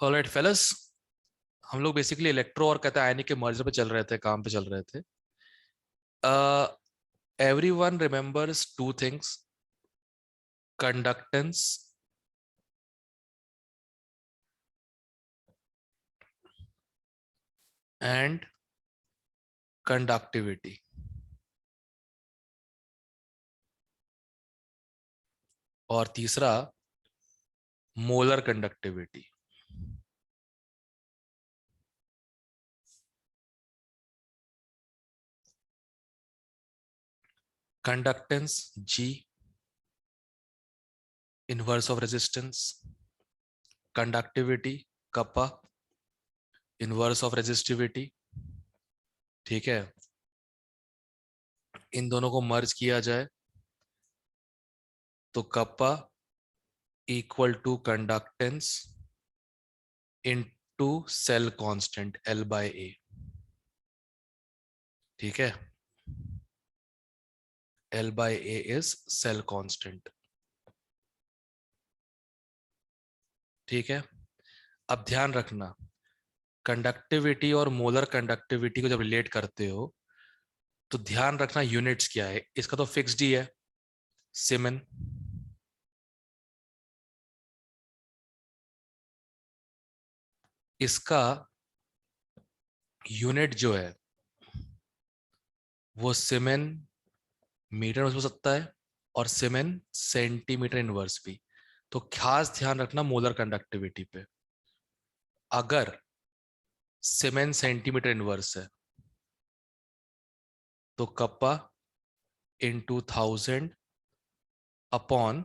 Alright फेलस, हम लोग basically electro और कहते हैं आयनिक के मर्जर पे चल रहे थे, काम पे चल रहे थे. Everyone remembers two things: conductance and conductivity. और तीसरा molar conductivity. Conductance G, inverse of resistance. Conductivity kappa, inverse of resistivity. ठीक है, इन दोनों को मर्ज किया जाए तो kappa equal to conductance into cell constant L/A. ठीक है, L/A इज सेल कांस्टेंट. ठीक है, अब ध्यान रखना, कंडक्टिविटी और मोलर कंडक्टिविटी को जब रिलेट करते हो तो ध्यान रखना यूनिट्स क्या है. इसका तो फिक्स्ड ही है, सीमेन. इसका यूनिट जो है वो सीमेन मीटर में हो सकता है और सीमेन सेंटीमीटर इनवर्स भी. तो खास ध्यान रखना मोलर कंडक्टिविटी पे. अगर सीमेन सेंटीमीटर इनवर्स है तो कप्पा इंटू 1000 अपॉन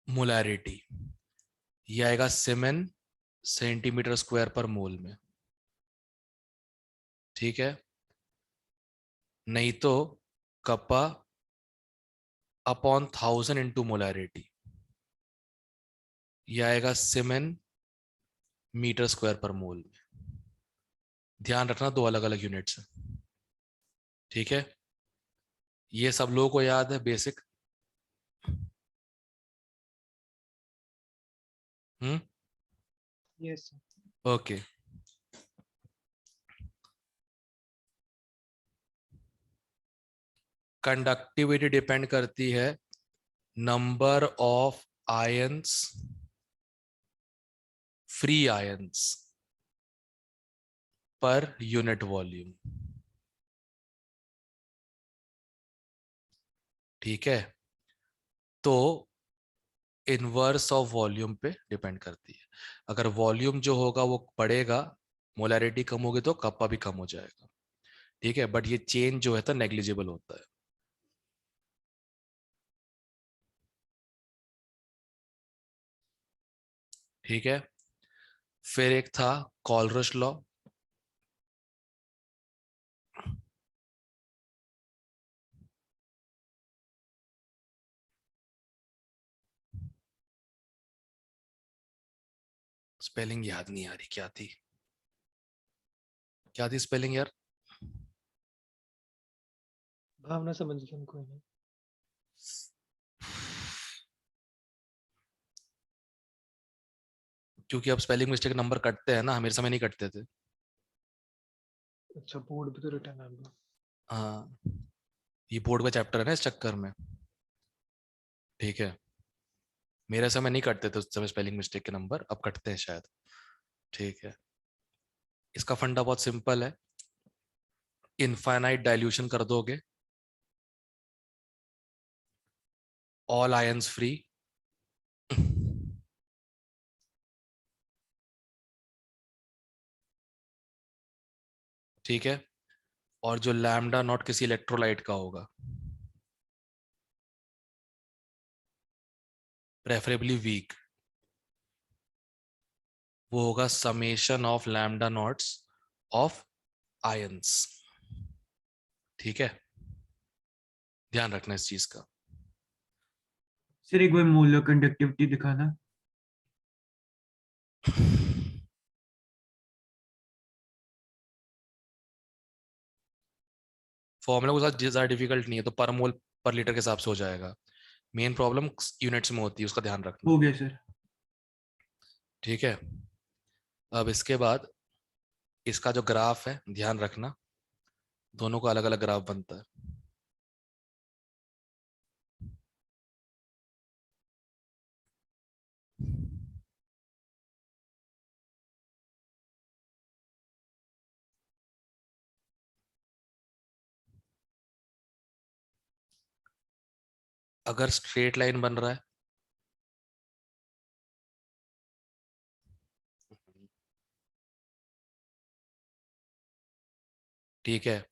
मोलैरिटी, ये आएगा सीमेन सेंटीमीटर स्क्वायर पर मोल में. ठीक है, नहीं तो कप्पा अपॉन 1000 इंटू मोलैरिटी, ये आएगा सीमेन मीटर स्क्वायर पर मोल में. ध्यान रखना दो अलग अलग यूनिट्स हैं. ठीक है, ये सब लोगों को याद है basic. Yes okay. Conductivity depend करती है number of ions, free ions per unit volume. ठीक है, तो इनवर्स ऑफ वॉल्यूम पे डिपेंड करती है. अगर वॉल्यूम जो होगा वो बढ़ेगा, मोलैरिटी कम होगी तो कप्पा भी कम हो जाएगा. ठीक है, बट ये चेंज जो है तो नेग्लिजिबल होता है. ठीक है, फिर एक था कॉलरश लॉ. स्पेलिंग याद नहीं आ रही, क्या थी, क्या थी स्पेलिंग यार. भावना समझ गई हम, कोई नहीं. क्योंकि अब स्पेलिंग मिस्टेक नंबर कटते हैं ना, हमें समय नहीं कटते थे. अच्छा, बोर्ड पे तो रिटर्न है अब. हाँ, ये बोर्ड का चैप्टर है ना, इस चक्कर में. ठीक है, मेरे समय नहीं कटते थे उस समय स्पेलिंग मिस्टेक के नंबर, अब कटते हैं शायद. ठीक है, इसका फंडा बहुत सिंपल है. इनफाइनाइट डाइल्यूशन कर दोगे, ऑल आयंस फ्री. ठीक है, और जो लैम्डा नॉट किसी इलेक्ट्रोलाइट का होगा, प्रेफरेबली वीक, वो होगा summation of lambda noughts of ions. ठीक है, ध्यान रखना इस चीज का. सर एक बार मोलर कंडक्टिविटी दिखाना. फॉर्मूला के साथ ज्यादा डिफिकल्ट नहीं है, तो पर मोल पर लीटर के हिसाब से हो जाएगा. मेन प्रॉब्लम यूनिट्स में होती है, उसका ध्यान रखना. हो गया सर. ठीक है, अब इसके बाद इसका जो ग्राफ है ध्यान रखना, दोनों का अलग अलग ग्राफ बनता है। अगर स्ट्रेट लाइन बन रहा है, ठीक है,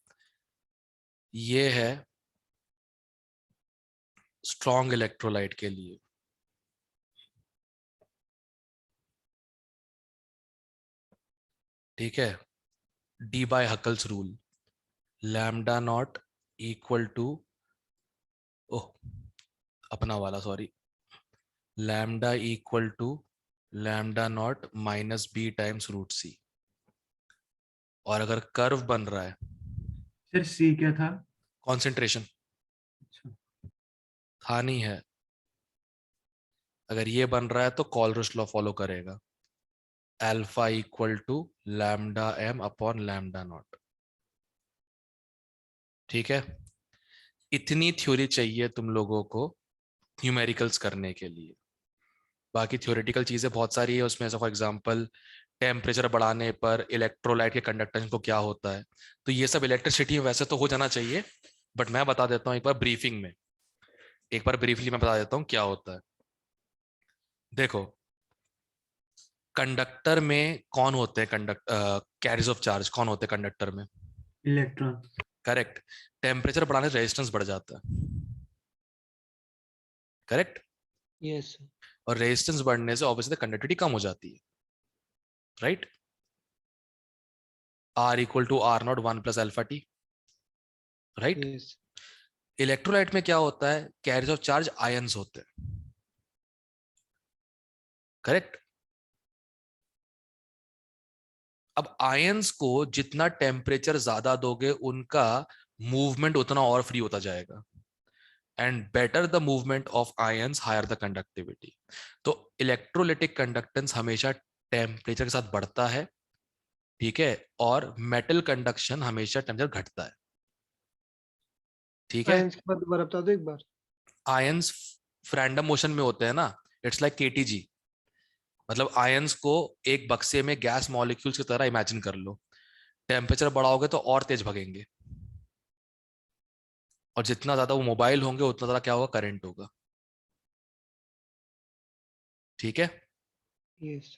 ये है स्ट्रॉन्ग इलेक्ट्रोलाइट के लिए। ठीक है, Debye Huckel's rule, lambda nought equal to, oh अपना वाला sorry, lambda equal to lambda nought minus b times root c. और अगर कर्व बन रहा है, सर सी क्या था? कॉन्सेंट्रेशन अच्छा, था नहीं है, अगर ये बन रहा है तो कॉलरुश लॉ फॉलो करेगा, alpha equal to lambda M upon lambda nought. ठीक है, इतनी थ्योरी चाहिए तुम लोगों को न्यूमेरिकल्स करने के लिए। बाकी थ्योरेटिकल चीजें बहुत सारी है उसमें, फॉर एग्जांपल टेम्परेचर बढ़ाने पर इलेक्ट्रोलाइट के कंडक्टेंस को क्या होता है, तो ये सब इलेक्ट्रिसिटी में वैसे तो हो जाना चाहिए, बट मैं बता देता हूँ एक बार ब्रीफिंग में, एक बार ब्रीफली मैं बता देता हूँ क्या होता है। देखो, कंडक्टर में कौन होते हैं, कैरियर्स ऑफ चार्ज कौन होते हैं कंडक्टर में? इलेक्ट्रॉन। करेक्ट। टेम्परेचर बढ़ाने से रेजिस्टेंस बढ़ जाता है, करेक्ट। यस और रेजिस्टेंस बढ़ने से ऑब्वियसली कंडक्टिविटी कम हो जाती है, right. R equal to R nought one plus alpha T, right. Yes electrolyte में क्या होता है, कैरियर्स ऑफ चार्ज आयंस होते हैं, करेक्ट। अब आयंस को जितना टेम्परेचर ज्यादा दोगे उनका मूवमेंट उतना और फ्री होता जाएगा, and better the movement of ions higher the conductivity. तो इलेक्ट्रोलिटिक कंडक्टेंस हमेशा टेम्परेचर के साथ बढ़ता है, ठीक है, और मेटल कंडक्शन हमेशा टेम्परेचर घटता है, ठीक है। साइंस के बाद दोबारा बता दो एक बार। आयंस रैंडम मोशन में होते हैं ना, इट्स लाइक केटीजी, मतलब आयंस को एक बक्से में गैस मॉलिक्यूल्स की तरह इमेजिन कर लो, टेम्परेचर बढ़ाओगे तो और तेज भगेंगे, और जितना ज्यादा वो मोबाइल होंगे उतना ज्यादा क्या होगा, करंट होगा, ठीक है। यस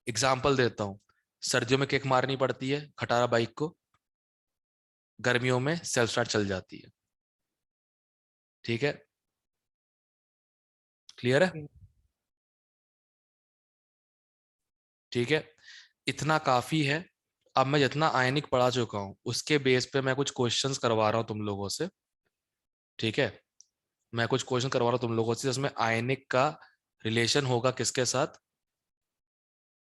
एग्जाम्पल देता हूँ, सर्दियों में किक मारनी पड़ती है खटारा बाइक को, गर्मियों में सेल्फ स्टार्ट चल जाती है, ठीक है, क्लियर है, ठीक है। इतना काफी है। अब मैं जितना आयनिक पढ़ा चुका हूं उसके बेस पे मैं कुछ क्वेश्चंस करवा रहा हूं तुम लोगों से, ठीक है। मैं कुछ क्वेश्चन करवा रहा हूं तुम लोगों से जिसमें आयनिक का रिलेशन होगा किसके साथ,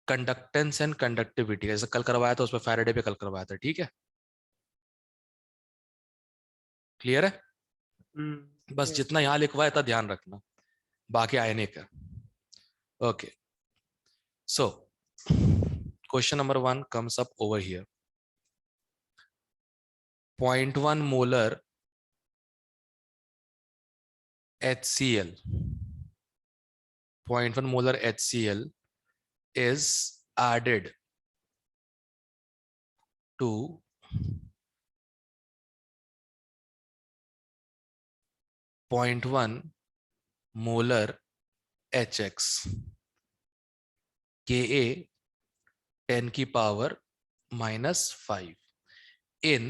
कंडक्टेंस एंड कंडक्टिविटी, जैसे कल करवाया था उसमें फैराडे पे कल करवाया था, ठीक है, क्लियर है। बस यस जितना यहाँ लिखवा है इतना ध्यान रखना, बाकी आयनिक है। Okay, so question number 1 comes up over here. 0.1 molar HCl, 0.1 molar HCl is added to 0.1 molar HX, Ka 10 की power -5 in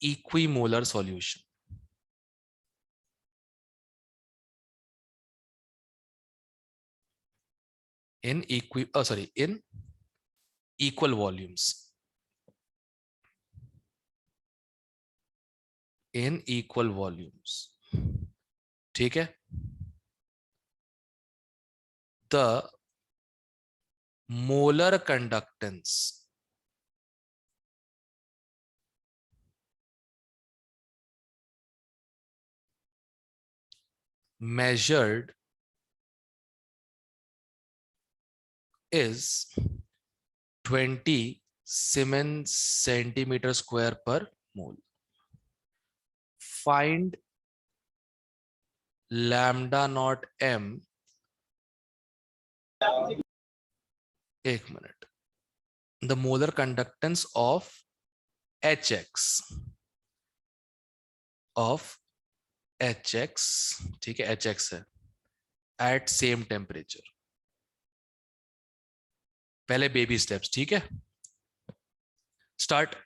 equimolar solution, in equal volumes, in equal volumes, ठीक है। The molar conductance measured is 20 Siemens centimeter square per mole. Find lambda naught m. एक minute. The molar conductance of HX ठीक है, HX है at same temperature. पहले baby steps, ठीक है. Start.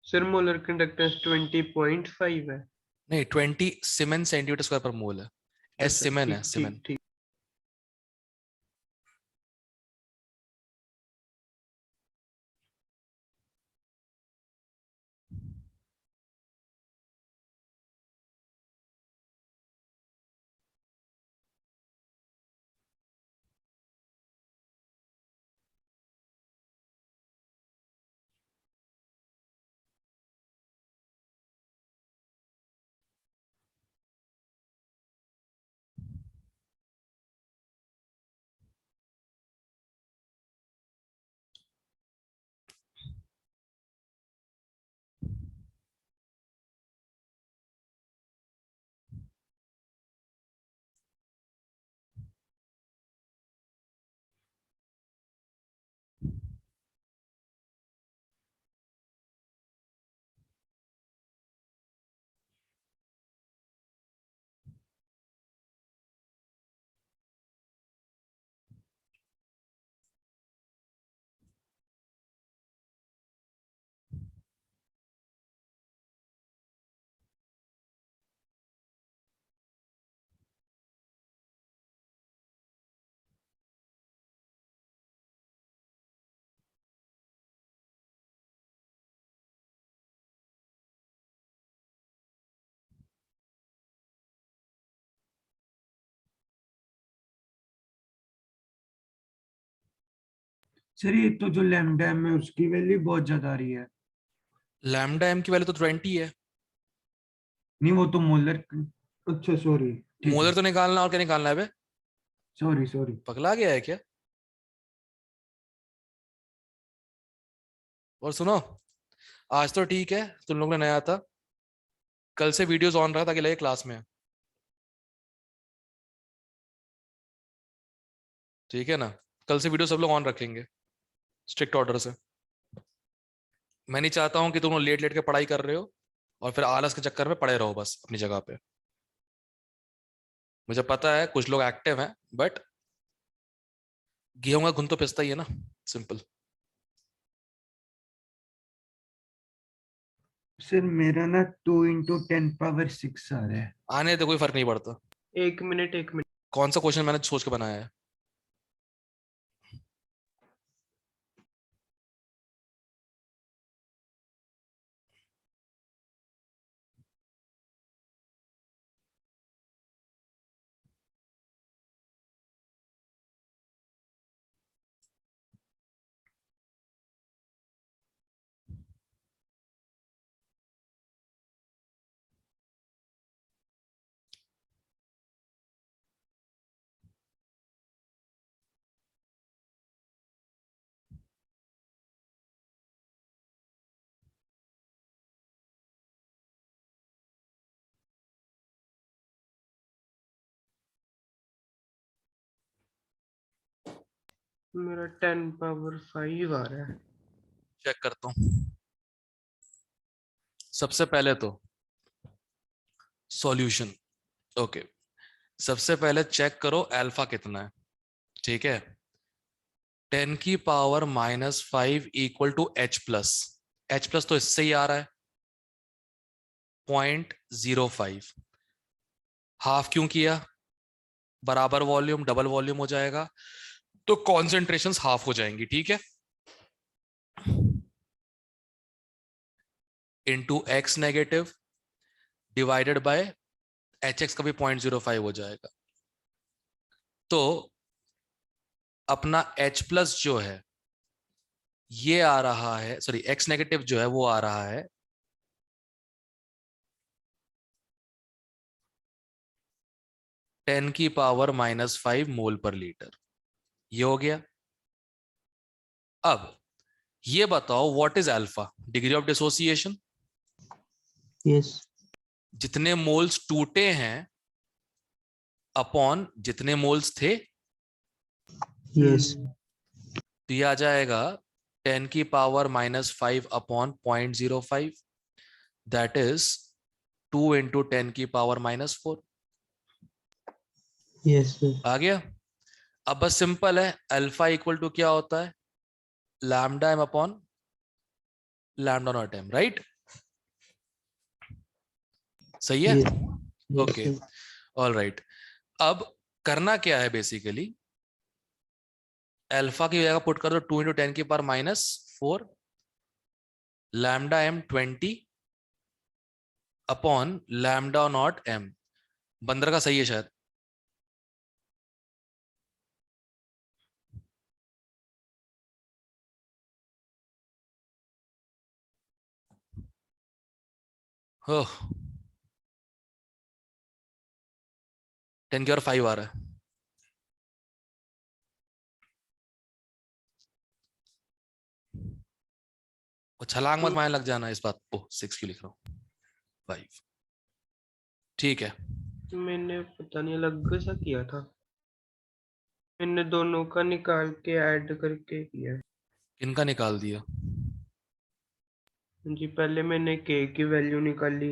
Sir molar conductance 20.5 है. नहीं, 20 सीमेन सेंटीमीटर स्क्वायर पर मोल है. एस अच्छा, सीमेन है, ठीक सीमेन. ठीक. सर ये तो जो लैम्डा एम है उसकी वैल्यू बहुत ज्यादा आ रही है. लैम्डा एम की वैल्यू तो 20 है. नहीं वो तो मोलर. अच्छा सॉरी. ठीक मोलर है. तो निकालना, और क्या निकालना है बे? Sorry sorry. पगला गया है क्या? और सुनो, आज तो ठीक है, तुम लोग ने नया था. कल से वीडियोस ऑन रहा ताकि लगे क्लास में है. ठीक है ना? कल से वीडियो सब लोग ऑन रखेंगे, स्ट्रिक्ट ऑर्डर से. मैं नहीं चाहता हूं कि तुम लोग लेट लेट के पढ़ाई कर रहे हो और फिर आलस के चक्कर में पड़े रहो बस अपनी जगह पे. मुझे पता है कुछ लोग एक्टिव हैं, बट गेहूं का घुन तो पिसता ही है ना. सिंपल. सर मेरा ना 2 × 10⁻⁶ आ रहा है. आने तो कोई फर्क नहीं पड़ता. एक मिनट एक मिनट. कौन सा क्वेश्चन मैंने सोच के बनाया है? मेरा 10⁻5 आ रहा है. चेक करता हूँ. सबसे पहले तो सॉल्यूशन. ओके, सबसे पहले चेक करो अल्फा कितना है. ठीक है, 10 की power -5 equal to H+। H+ तो इससे ही आ रहा है 0.05। हाफ क्यों किया? बराबर वॉल्यूम डबल वॉल्यूम हो जाएगा, तो कॉन्सेंट्रेशंस हाफ हो जाएंगी। ठीक है, into x negative divided by HX का भी 0.05 हो जाएगा। तो अपना H+ जो है ये आ रहा है, सॉरी x नेगेटिव जो है वो आ रहा है 10 की पावर -5 मोल पर लीटर। ये हो गया। अब ये बताओ what is alpha? Degree of dissociation. Yes जितने मोल्स टूटे हैं अपॉन जितने मोल्स थे, यस तो ये आ जाएगा 10 की power -5 upon 0.05, that is 2 into 10 की पावर -4। यस सर आ गया। अब बस सिंपल है, अल्फा इक्वल टू क्या होता है? Lambda M upon lambda nought M, right? सही है? Yes okay, sir all right. अब करना क्या है बेसिकली, अल्फा की जगह पुट कर दो 2 इंटू 10 की power -4 lambda M 20 upon lambda nought M. बंदर का सही है शायद। हो 10 की और 5 आ रहा है। और छलांग मत मारने लग जाना इस बात को। 6 क्यों लिख रहा हूँ? 5। ठीक है, मैंने पता नहीं अलग सा किया था, मैंने दोनों का निकाल के ऐड करके किया है। इनका निकाल दिया। जी पहले मैंने के की वैल्यू निकाली,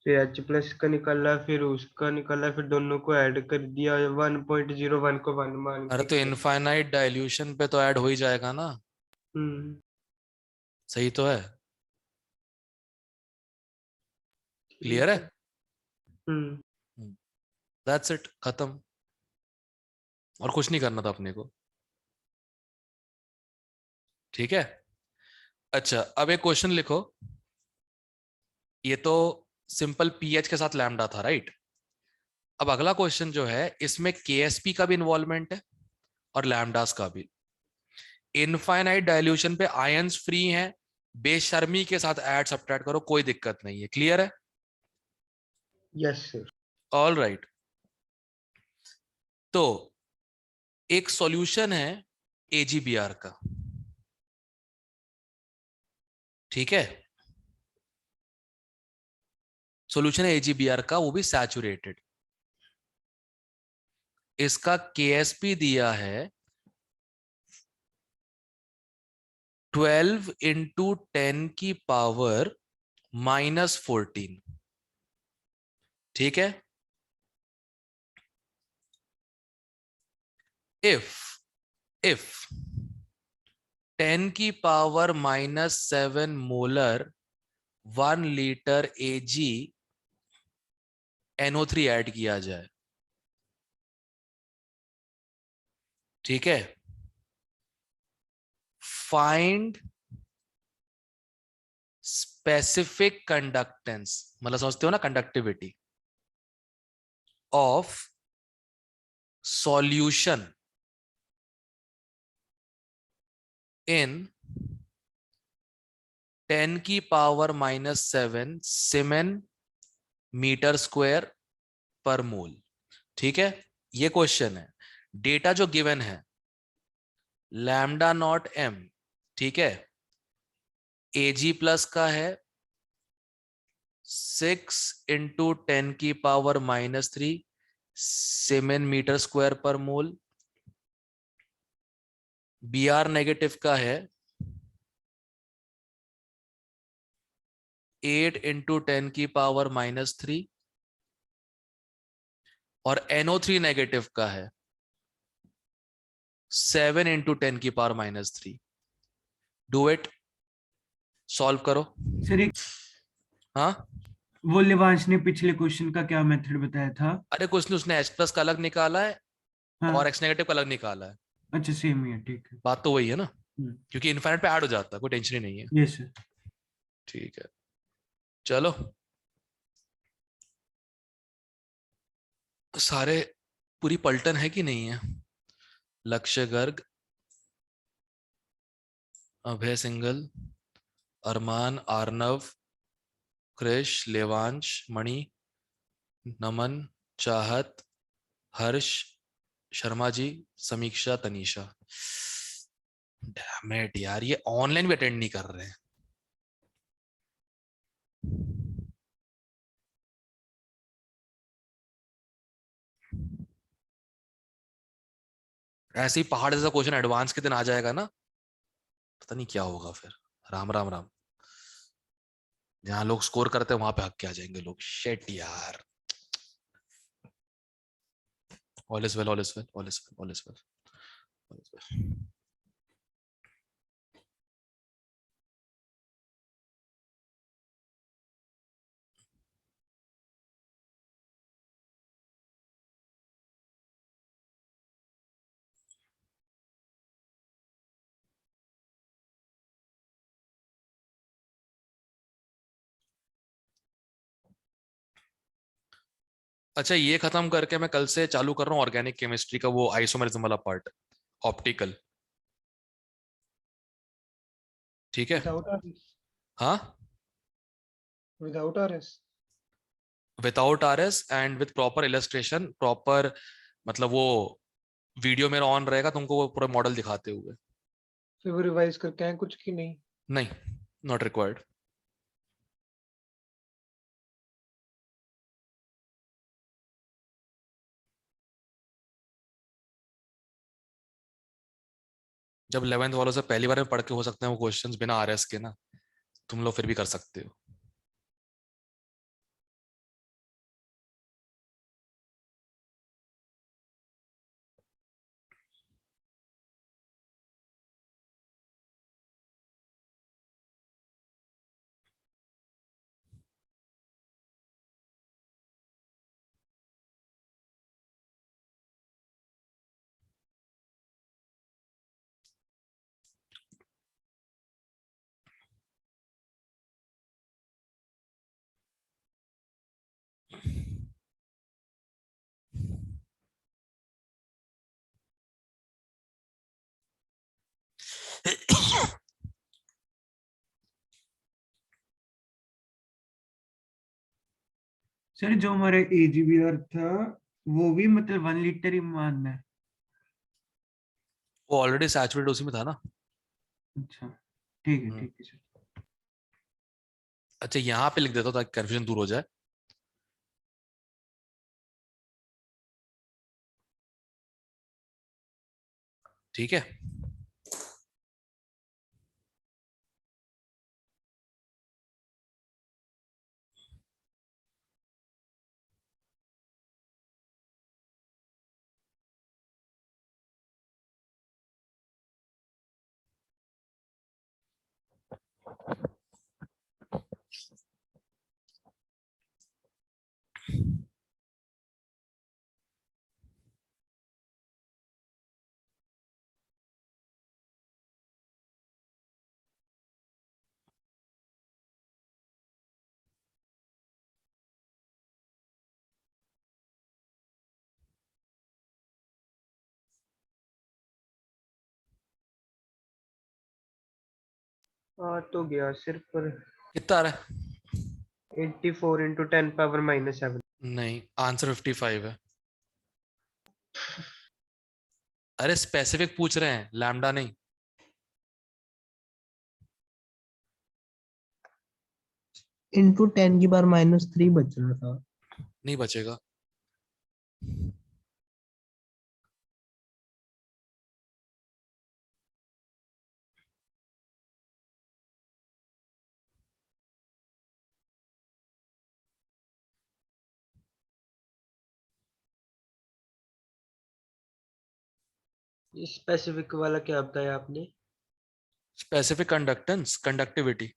फिर H+ का निकाला, फिर उसका निकाला, फिर दोनों को ऐड कर दिया, 1.01 को 1 मान अरे के तो किया। इनफाइनाइट डाइल्यूशन पे तो ऐड हो ही जाएगा ना। हम्म सही तो है? क्लियर ठीक है? है। हम्म दैट्स इट, खत्म। और कुछ नहीं करना था अपने को। ठीक है, अच्छा अब एक क्वेश्चन लिखो। ये तो सिंपल पीएच के साथ लैम्डा था, राइट? अब अगला क्वेश्चन जो है इसमें केएसपी का भी इन्वॉल्वमेंट है और लैम्डास का भी। इनफाइनाइट डाइल्यूशन पे आयंस फ्री हैं, बेशर्मी के साथ ऐड सब्ट्रैक्ट करो, कोई दिक्कत नहीं है। क्लियर है? Yes sir. All right. तो एक सॉल्यूशन है एजीबीआर का, ठीक है? सॉल्यूशन है एजीबीआर का, वो भी सैचुरेटेड। इसका केएसपी दिया है 12 इंटू 10 की पावर -14। ठीक है, इफ 10 की पावर -7 मोलर 1 लीटर एजी NO3 ऐड किया जाए, ठीक है? फाइंड स्पेसिफिक कंडक्टेंस, मतलब समझते हो ना, कंडक्टिविटी ऑफ सॉल्यूशन इन 10 की पावर -7 सीमेन मीटर स्क्वायर पर मोल। ठीक है, ये क्वेश्चन है। डेटा जो गिवन है लैम्डा नॉट एम, ठीक है, AG+ का है 6 इंटू 10 की पावर -3 सीमेन मीटर स्क्वायर पर मोल। BR नेगेटिव का है 8 इंटू 10 की पावर -3 और NO3 नेगेटिव का है 7 इंटू 10⁻³ डू इट, सॉल्व करो। सर एक हाँ, वो लिवांश ने पिछले क्वेश्चन का क्या मेथड बताया था? अरे कुछ नहीं, उसने H+ का अलग निकाला है हाँ, और X- का अलग निकाला है। अच्छा सेम ही है, ठीक है। बात तो वही है ना, क्योंकि इनफाइनाइट पे ऐड हो जाता है, कोई टेंशन ही नहीं है। Yes sir. ठीक है, चलो सारे पूरी पलटन है कि नहीं है? लक्ष्य गर्ग, अभय सिंगल, अरमान, आर्नव, क्रिश, लेवांश, मणि, नमन, चाहत, हर्ष, शर्मा जी, समीक्षा, तनीषा। डैम इट यार, ये ऑनलाइन भी अटेंड नहीं कर रहे हैं। ऐसे ही पहाड़ जैसा क्वेश्चन एडवांस के दिन आ जाएगा ना, पता नहीं क्या होगा फिर। राम राम राम। जहां लोग स्कोर करते हैं वहां पे हक के आ जाएंगे लोग। शेट यार। All is well, all is well, all is well, all is well, all is well. अच्छा, ये खत्म करके मैं कल से चालू कर रहा हूँ ऑर्गेनिक केमिस्ट्री का वो आइसोमेरिज्म वाला पार्ट, ऑप्टिकल। ठीक है। Without RS. हाँ, Without RS. Without RS and with proper illustration, proper, मतलब वो वीडियो मेरा ऑन रहेगा तुमको वो पूरा मॉडल दिखाते हुए। फिर वो रिवाइज करके आए कुछ की नहीं? नहीं, नॉट रिक्वायर्ड। जब 11th वालों से पहली बार में पढ़ के हो सकते हैं वो क्वेश्चंस बिना RS के ना, तुम लोग फिर भी कर सकते हो। सर जो हमारा AGVR था वो भी मतलब 1 लीटर ही मानना है? वो ऑलरेडी सैचुरेट उसी में था ना। अच्छा ठीक है, हम्म। ठीक है सर। अच्छा, यहाँ पे लिख देता हूँ ताकि कंफ्यूजन दूर हो जाए। ठीक है। आ तो गया सिर्फ पर कितना आ रहा है? 84 into 10⁻⁻⁷। नहीं, आंसर 55 है। अरे स्पेसिफिक पूछ रहे हैं, लैम्डा नहीं। इंटू 10⁻³ बच रहा था। नहीं बचेगा। स्पेसिफिक वाला क्या बताया आपने? Specific conductance, conductivity.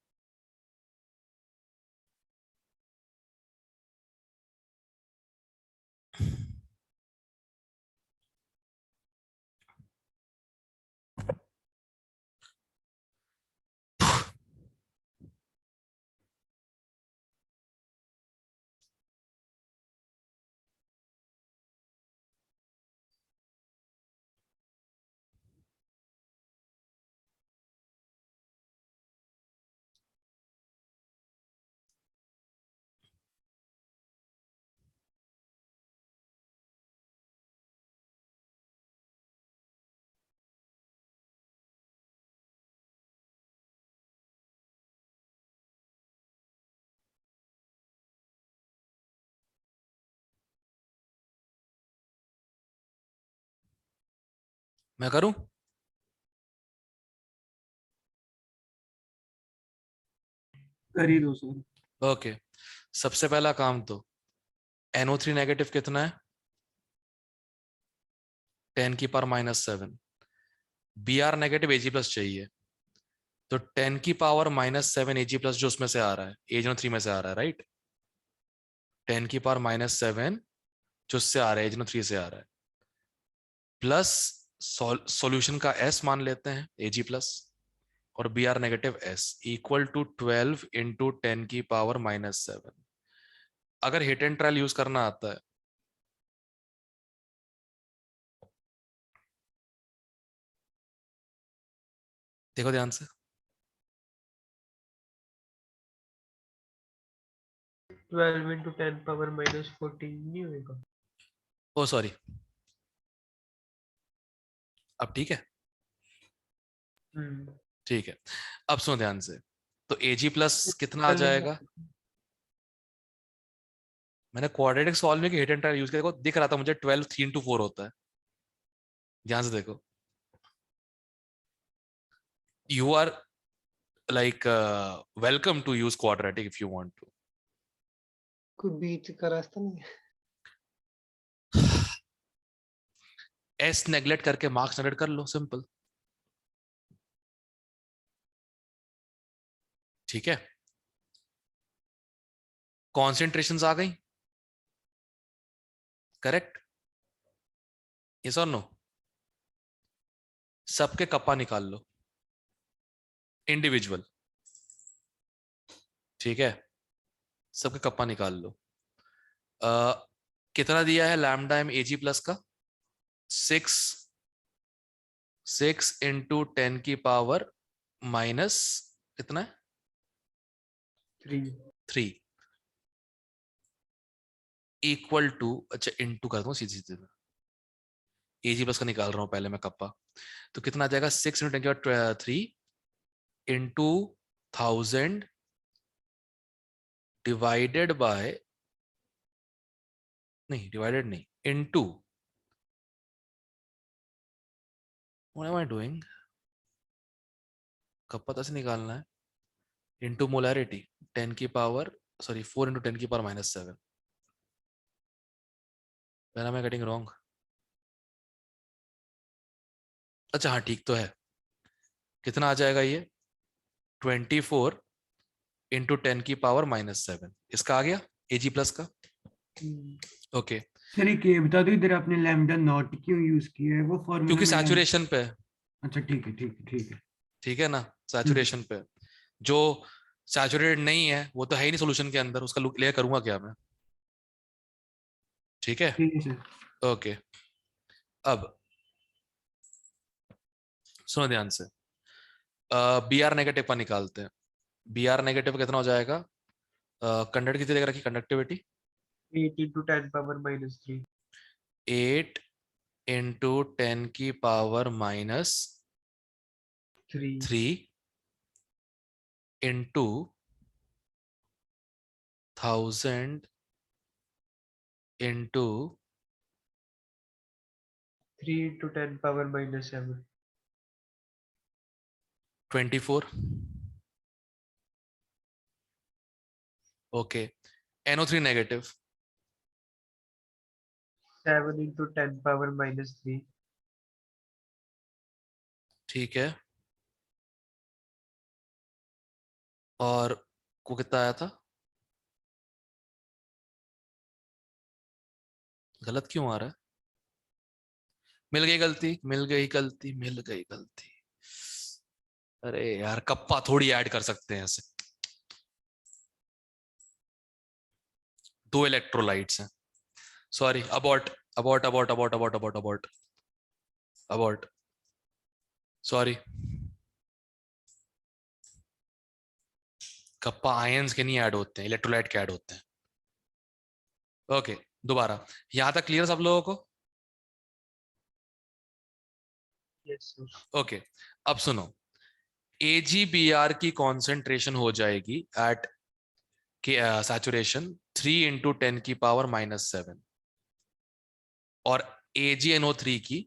मैं करूं? कर ही दो सर। ओके, सबसे पहला काम तो NO3 नेगेटिव कितना है? 10 की power -7। Br negative Ag plus चाहिए, तो 10 की पावर -7 Ag प्लस जो उसमें से आ रहा है, AgNO3 में से आ रहा है, राइट? 10 की पावर -7 जो उससे आ रहा है, AgNO3 से आ रहा है, प्लस सॉल्यूशन का S मान लेते हैं Ag प्लस, और Br negative S equal to 12 into 10 की पावर -7। अगर हिट एंड ट्रायल यूज करना आता है, देखो ध्यान से, 12 into 10 पावर -14 नहीं होगा? ओ सॉरी, अब ठीक है? ठीक है, अब सुनो ध्यान से, तो Ag प्लस कितना आ जाएगा? मैंने क्वाड्रेटिक सॉल्व में हिट एंड ट्रायल यूज किया, देखो दिख रहा था मुझे 12 3 into 4 होता है। ध्यान से देखो, you are like welcome to use quadratic if you want to. कोई बीच का रास्ता नहीं है? S नेग्लेक्ट करके मार्क्स नेग्लेक्ट कर लो, सिंपल। ठीक है, कॉन्सेंट्रेशंस आ गई, करेक्ट? यस और नो? सबके कप्पा निकाल लो इंडिविजुअल, ठीक है? सबके कप्पा निकाल लो। कितना दिया है लैम्डा m Ag प्लस का? 6 इंटू 10 की पावर माइनस कितना है? 3 इक्वल टू, अच्छा इंटू कर दूं सीधे सीधे, Ag प्लस का निकाल रहा हूं पहले मैं कप्पा, तो कितना आ जाएगा? 6 इंटू 10 की पावर 3 इंटू 1000 डिवाइडेड बाय, नहीं डिवाइडेड नहीं, into, what am I doing, kappa तो से निकालना है, इंटू मोलैरिटी 10 की पावर, सॉरी 4 इंटू 10 की power -7। Where am I getting wrong? अच्छा हाँ ठीक तो है। कितना आ जाएगा ये? 24 इंटू 10 की पावर -7, इसका आ गया Ag प्लस का। ओके, सर एक ये बता दो, इधर आपने लैम्डा नॉट क्यों यूज किया है? वो फॉर्मूले क्योंकि में सैचुरेशन पे है, अच्छा ठीक है ठीक है ठीक है। ठीक है ना? सैचुरेशन पे जो सैचुरेटेड नहीं है वो तो है ही नहीं सोल्यूशन के अंदर, उसका ले करूंगा क्या मैं? ठीक है, ठीक है सर। ओके। अब सुनो ध्यान से, Br नेगेटिव पर निकालते हैं। Br नेगेटिव कितना हो जाएगा? कंडक्ट कितनी जगह रखी कंडक्टिविटी? 8 into 10 power -3। 8 इंटू 10 की power -3 into 1000 into 3 into 10 power -7। 24। Okay, NO3 negative 7 into 10 power -3। ठीक है, और को कितना आया था? गलत क्यों आ रहा है? मिल गई गलती, मिल गई गलती, मिल गई गलती। अरे यार, कप्पा थोड़ी ऐड कर सकते हैं ऐसे। 2 इलेक्ट्रोलाइट्स हैं। Sorry, abort abort abort abort abort abort abort abort, sorry. Kappa ions के नहीं ऐड होते हैं, इलेक्ट्रोलाइट के ऐड होते हैं। ओके, दोबारा। यहां तक क्लियर सब लोगों को? Yes sir. ओके, अब सुनो। AgBr की कॉन्सेंट्रेशन हो जाएगी एट सैचुरेशन 3 × 10⁻⁻⁷ और AgNO3 की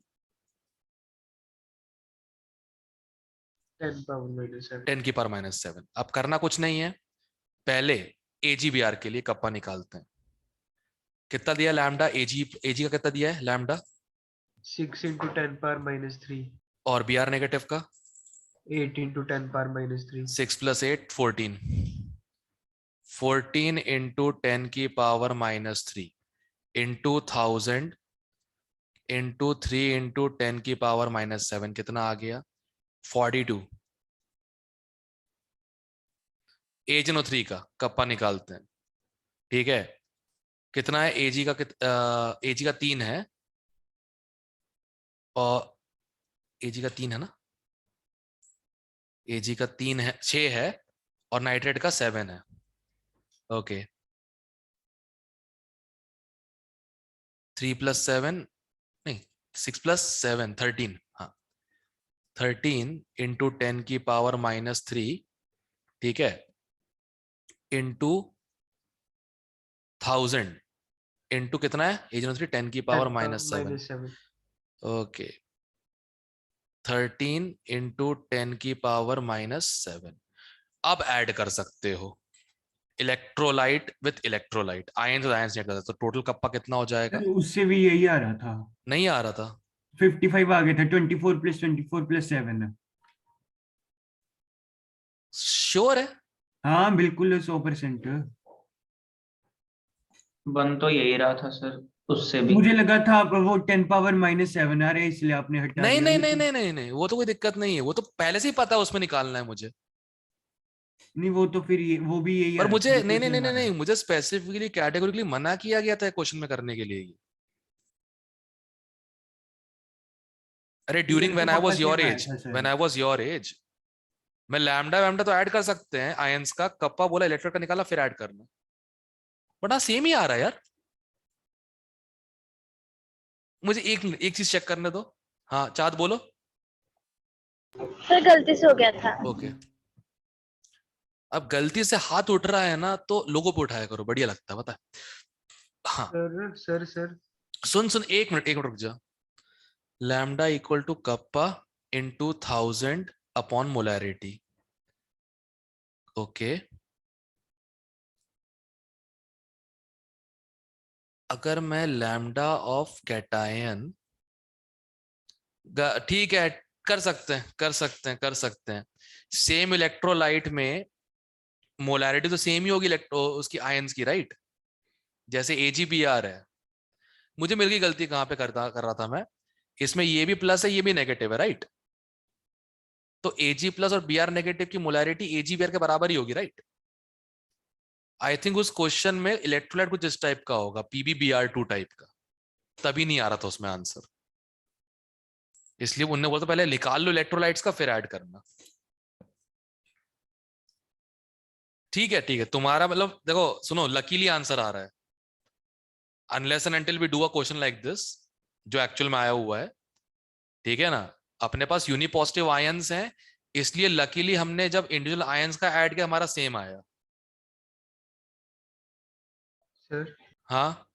10⁻⁻⁷। 10⁻⁷। अब करना कुछ नहीं है, पहले AgBr के लिए कप्पा निकालते हैं। कितना दिया लैम्डा? Ag का कितना दिया है लैम्डा? 6 × 10⁻³ और Br नेगेटिव का 8 × 10⁻³ 6 + 8 14। 14 × 10⁻³ इंटू 1000 इंटू 3 × 10⁻⁷ कितना आ गया? 42। AgNO3 का कप्पा निकालते हैं। ठीक है, कितना है Ag का? Ag का 3 है, और Ag का 3 है ना? Ag का 3 है, 6 है, और नाइट्रेट का 7 है। ओके, 3 + 7 नहीं, 6 + 7 13। हाँ, 13 × 10⁻³ ठीक है, इंटू 1000 इंटू कितना है AgNO3? 10⁻⁻⁷। 10⁻⁷। ओके, 13 × 10⁻⁷। अब ऐड कर सकते हो इलेक्ट्रोलाइट विथ इलेक्ट्रोलाइट, आयंस और आयंस नहीं कर सकते, तो टोटल कप्पा कितना हो जाएगा? सर उससे भी यही आ रहा था, नहीं आ रहा था। 55 आ गया था। 24 + 24 + 7 है। श्योर है? हाँ बिल्कुल 100%। बन तो यही रहा था सर, उससे भी। मुझे लगा था वो 10⁻⁷ आ रहा है, इसलिए आपने हटा नहीं दिया, नहीं नहीं लेकिन नहीं नहीं नहीं, वो तो कोई दिक्कत नहीं है, वो तो पहले से ही पता है उसमें निकालना है मुझे। नहीं वो तो फिर वो भी यही आ पर रहा था, मुझे नहीं बिल्कुल नहीं नहीं सेम आ नहीं रहा नहीं, है। मुझे स्पेसिफिकली कैटेगोरिकली मना किया गया था क्वेश्चन में करने के लिए। अरे ड्यूरिंग मेरे को व्हेन आई पक्का वाज योर सेम आया एज, था when sir. I was your age, मैं लैम्डा वैम्डा तो ऐड कर सकते हैं आयंस का, कप्पा बोला इलेक्ट्रोड का निकाला फिर ऐड करना, बट हाँ सेम ही आ रहा है यार। मुझे एक एक चीज चेक करने दो। हाँ चाँद बोलो। सर गलती से हो गया था। ओके, अब गलती से हाथ उठ रहा है ना, तो लोगों पे उठाया करो, बढ़िया लगता है, पता है। हाँ, सर सुन सुन, एक मिनट रुक जा। Lambda equal to kappa into 1000 upon molarity. Okay, अगर मैं लैम्डा ऑफ कैटायन, ठीक है, कर सकते हैं कर सकते हैं कर सकते हैं। सेम इलेक्ट्रोलाइट में मोलैरिटी तो सेम ही होगी इलेक्ट्रो उसकी आयंस की, राइट? जैसे AgBr है। मुझे मिल गई गलती, कहां पे कर रहा था मैं। इसमें ये भी प्लस है, ये भी नेगेटिव है, राइट? तो Ag+ और Br नेगेटिव की मोलैरिटी AgBr के बराबर ही होगी, राइट? आई थिंक उस क्वेश्चन में इलेक्ट्रोलाइट कुछ इस टाइप का होगा, PbBr2 टाइप का, तभी नहीं आ रहा था उसमें आंसर। इसलिए उनने बोला था पहले निकाल लो इलेक्ट्रोलाइट्स का फिर ऐड करना। ठीक है, तुम्हारा मतलब देखो, सुनो, लकीली आंसर आ रहा है। Unless and until we do a question like this, जो एक्चुअल में आया हुआ है, ठीक है ना, अपने पास यूनिपॉजिटिव आयंस हैं, इसलिए लकीली हमने जब इंडिविजुअल आयंस का ऐड किया हमारा सेम आया। सर हाँ,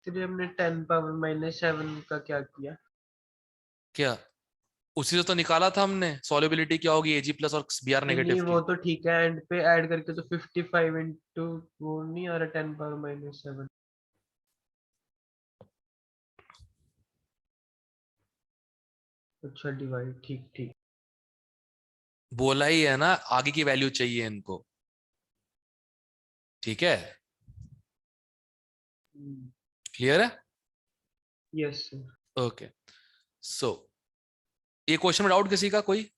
फिर हमने 10⁻⁷ का क्या किया? क्या? उसी से तो निकाला था हमने सॉल्युबिलिटी क्या होगी Ag+ और Br नहीं नेगेटिव वो की। तो ठीक है, एंड पे ऐड करके तो 55 इंटू वो नहीं आ रहा 10⁻⁷। अच्छा डिवाइड, ठीक ठीक। बोला ही है ना, आगे की वैल्यू चाहिए इनको, ठीक है, क्लियर है? Yes sir. ओके, सो ये क्वेश्चन में डाउट किसी का कोई?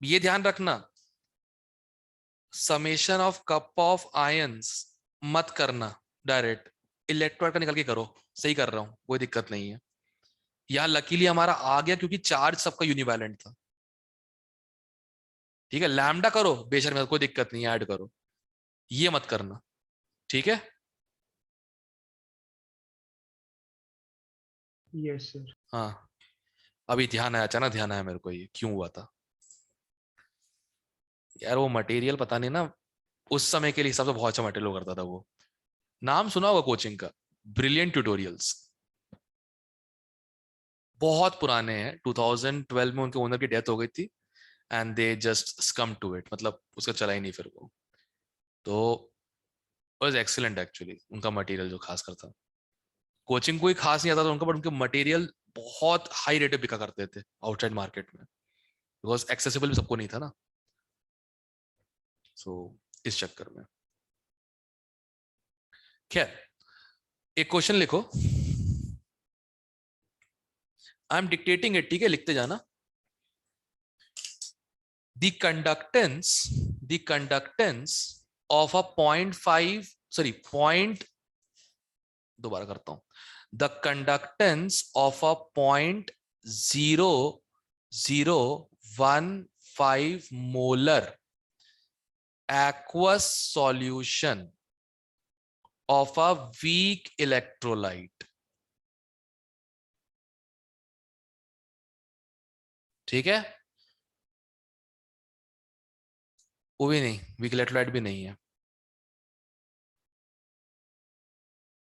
ये ध्यान रखना, summation of cup of ions मत करना डायरेक्ट, इलेक्ट्रोड का निकल के करो। सही कर रहा हूं, कोई दिक्कत नहीं है। यहां लकीली हमारा आ गया क्योंकि चार्ज सबका यूनिवैलेंट था, ठीक है। लैम्डा करो बेशक में, कोई दिक्कत नहीं, ऐड करो, ये मत करना, ठीक है। Yes sir. हाँ, अभी ध्यान आया, अचानक ध्यान आया मेरे को ये क्यों हुआ था यार। वो मटेरियल पता नहीं ना, उस समय के लिए हिसाब से बहुत अच्छा मटेरियल करता था वो। नाम सुना होगा कोचिंग का, ब्रिलियंट ट्यूटोरियल्स, बहुत पुराने हैं। 2012 में उनके ओनर की डेथ हो गई थी and they just succumb to it, मतलब उसका चला ही नहीं फिर वो। तो वाज एक्सीलेंट एक्चुअली उनका मटेरियल, जो खास करता कोचिंग कोई खास नहीं आता था उनका, बट उनके मटेरियल बहुत हाई रेट पे बिका करते थे आउटसाइड मार्केट में, बिकॉज एक्सेसिबल भी सबको नहीं था ना। सो इस चक्कर में, खैर एक क्वेश्चन लिखो, आई एम डिक्टेटिंग इट, ठीक है, लिखते जाना। The conductance of a 0.5, sorry, दोबारा करता हूं। The conductance of a 0.0015 molar aqueous solution of a weak electrolyte, ठीक है। वो भी नहीं, वीक इलेक्ट्रोलाइट भी नहीं है।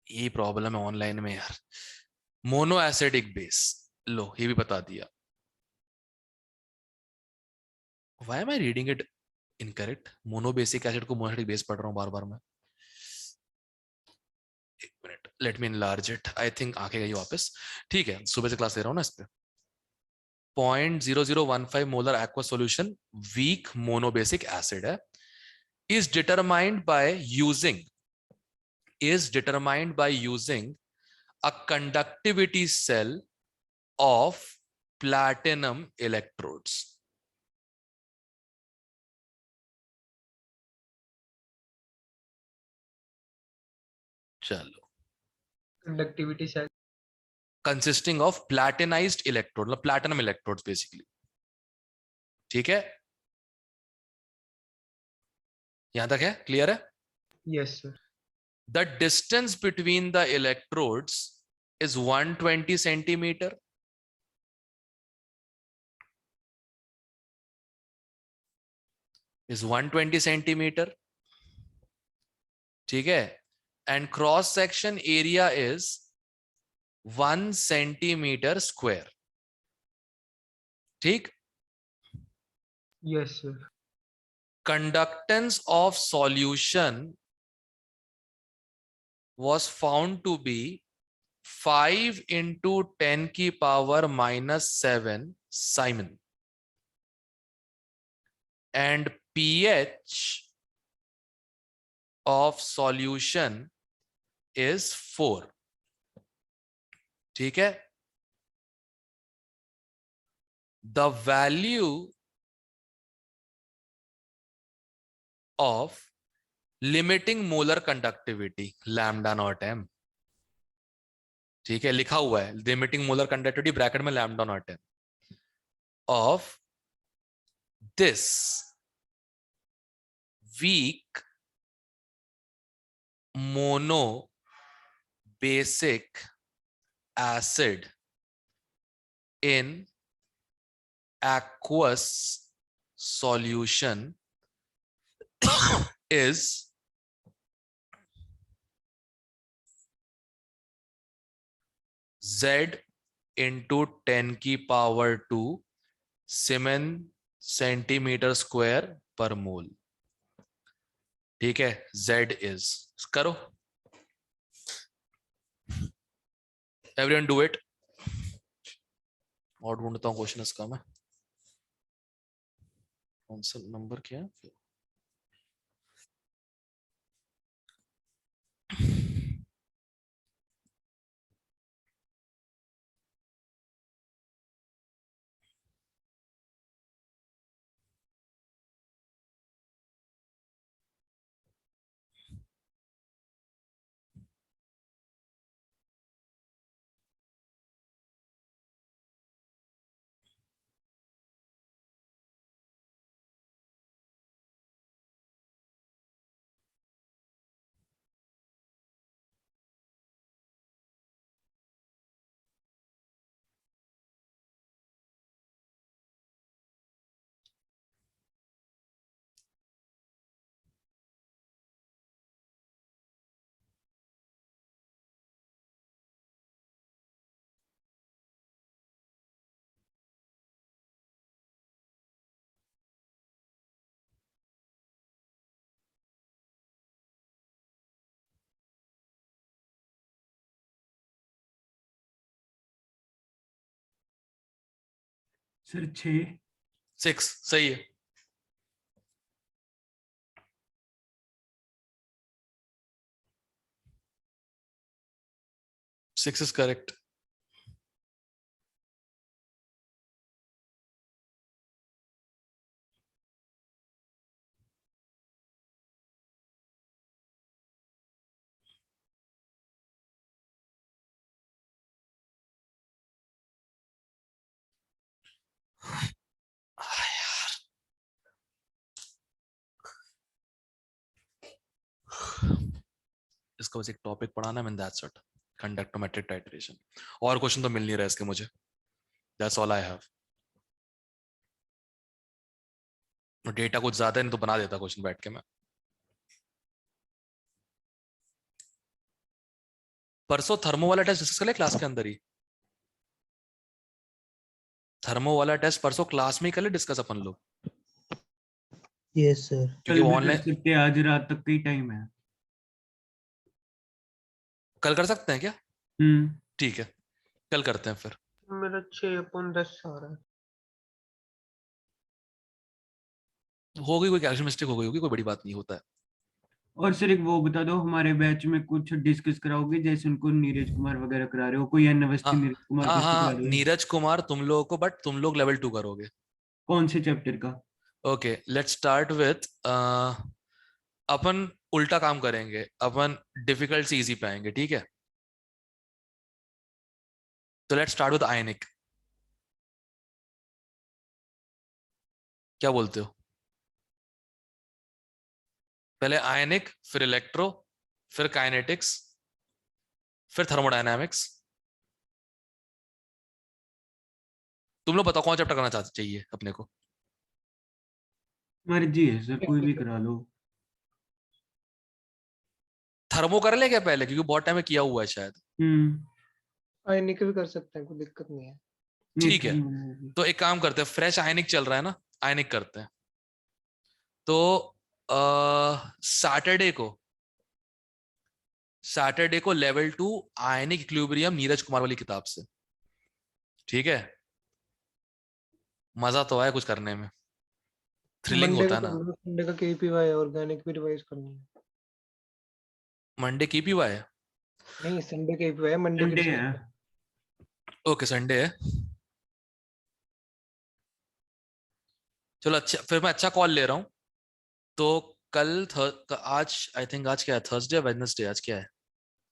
ये प्रॉब्लम है ऑनलाइन में यार। मोनो एसिडिक बेस, लो ये भी बता दिया। Why am I reading it incorrect? Monobasic acid को मोनोएसिडिक बेस पढ़ रहा हूं बार बार मैं। एक minute, let me enlarge it. I think आके गई वापस, ठीक है। सुबह से क्लास ले रहा हूं ना इस पे। 0.0015 molar aqua solution weak monobasic acid है, is determined by using a conductivity cell of platinum electrodes. चलो, conductivity cell consisting of platinized electrode, मतलब platinum electrodes basically, ठीक है। यहां तक है, क्लियर है? Yes sir. The distance between the electrodes is 120 centimeter. Is 120 centimeter, ठीक है। And cross section area is 1 centimeter square, ठीक। Yes sir. Conductance of solution was found to be 5 into 10 की power -7 Simon, and pH of solution is 4, ठीक है। The value of limiting molar conductivity lambda naught m, ठीक है, लिखा हुआ है limiting molar conductivity bracket में lambda naught m of this weak mono basic acid in aqueous solution is Z into 10 की power 2 सीमेन centimetre square पर मोल, ठीक है। Z इज, करो एवरीवन, डू इट। और ढूंढता हूँ क्वेश्चन इसका मैं, कौन सा नंबर क्या है। सर 6। 6 सही है। Six is correct. इसका बस एक टॉपिक पढ़ाना है, दैट्स इट। Conductometric titration. और क्वेश्चन तो मिल नहीं रहा इसके मुझे, that's all I have. Data कुछ ज्यादा है, नहीं तो बना देता क्वेश्चन बैठ के मैं। परसों थर्मो वाला टेस्ट डिस्कस कर लिया क्लास के अंदर ही। थर्मो वाला टेस्ट परसों क्लास में ही कर ले डिस्कस अपन लोग, यस सर। क्योंकि कल वो भी कर ऑनलाइन। सकते हैं, आज रात तक का ही टाइम है। कल कर सकते हैं क्या? हम्म। ठीक है, कल करते हैं फिर। मेरा 6/10 आ रहा है। हो गई कोई कैलकुलेशन मिस्टेक हो गई होगी, कोई बड़ी बात नहीं होता है। और सर एक वो बता दो, हमारे बैच में कुछ डिस्कस कराओगे, जैसे उनको नीरज कुमार वगैरह करा रहे हो, कोई एन हाँ अवस्थी नीरज कुमार हाँ को उसको करा हाँ, दो। नीरज कुमार तुम लोगों को, बट तुम लोग लेवल 2 करोगे। कौन से चैप्टर का? ओके, लेट्स स्टार्ट विथ, अपन उल्टा काम करेंगे, अपन डिफिकल्ट से इजी पे आएंगे, ठीक है? तो लेट्स स्टार्ट विद आयनिक। क्या बोलते हो? पहले आयनिक, फिर इलेक्ट्रो, फिर काइनेटिक्स, फिर थर्मोडायनामिक्स। तुम लोग बताओ कौन चैप्टर करना चाहते चाहिए अपने को। मर्जी है सर, कोई भी करा लो। थर्मो कर ले क्या पहले, क्योंकि बहुत टाइम में किया हुआ है शायद। आयनिक भी कर सकते हैं, कोई दिक्कत नहीं है। नहीं ठीक है, थर्मो। तो एक काम करते हैं, फ्रेश आयनिक चल रहा है ना, आयनिक करते हैं। तो सैटरडे को level 2 ionic equilibrium Neeraj Kumar वाली किताब से, ठीक है? मजा तो आया कुछ करने में, थ्रिलिंग मंडे होता का है ना। कर लो, मंडे का केपीवाई ऑर्गेनिक भी रिवाइज करनी है। मंडे की पी वाई है? नहीं, संडे केपीवाई, मंडे की संडे डिस्कस है। ओके, संडे है। चलो अच्छा, फिर मैं अच्छा कॉल ले रहा हूँ। तो कल आज आई थिंक, आज क्या है, थर्सडे, वेडनेसडे, आज क्या है?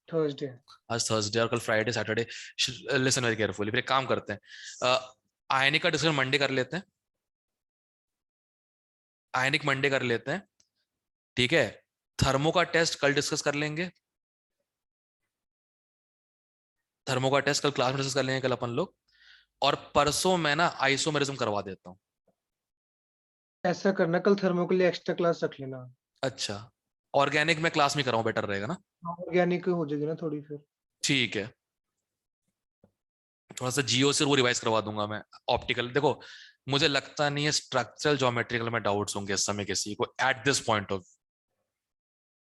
थर्सडे। आज थर्सडे, और कल Friday Saturday. Listen very carefully, फिर एक काम करते हैं, आयनिक का डिस्कशन मंडे कर लेते हैं। आयनिक मंडे कर लेते हैं, ठीक है? थर्मो का टेस्ट कल डिस्कस कर लेंगे। थर्मो का टेस्ट कल क्लास में डिस्कस कर लेंगे कल अपन लोग। और परसों मैं ना आइसोमेरिज्म करवा देता हूँ। ऐसा करना, कल थर्मो के लिए एक्स्ट्रा क्लास रख लेना। अच्छा, ऑर्गेनिक में क्लास में कराऊं, बेटर रहेगा ना? ऑर्गेनिक हो जाएगी ना थोड़ी फिर। ठीक है, थोड़ा सा जियो से वो रिवाइज करवा दूंगा मैं। ऑप्टिकल देखो, मुझे लगता नहीं है स्ट्रक्चरल ज्योमेट्रिकल में डाउट्स होंगे इस समय किसी को, एट दिस पॉइंट ऑफ,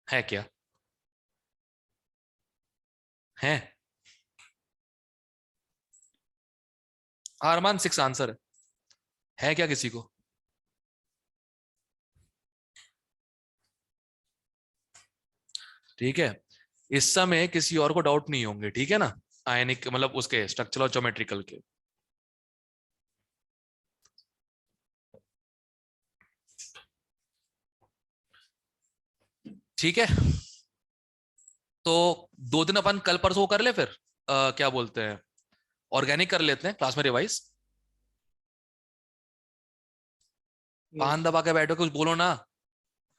है क्या? है? अरमान 6 आंसर है क्या किसी को? ठीक है, इस समय किसी और को डाउट नहीं होंगे, ठीक है ना? आयनिक मतलब उसके स्ट्रक्चरल और ज्योमेट्रिकल के। ठीक है, तो 2 दिन अपन कल परसों कर ले फिर क्या बोलते हैं, ऑर्गेनिक कर लेते हैं क्लास में रिवाइज। कान दबा के बैठो, कुछ बोलो ना।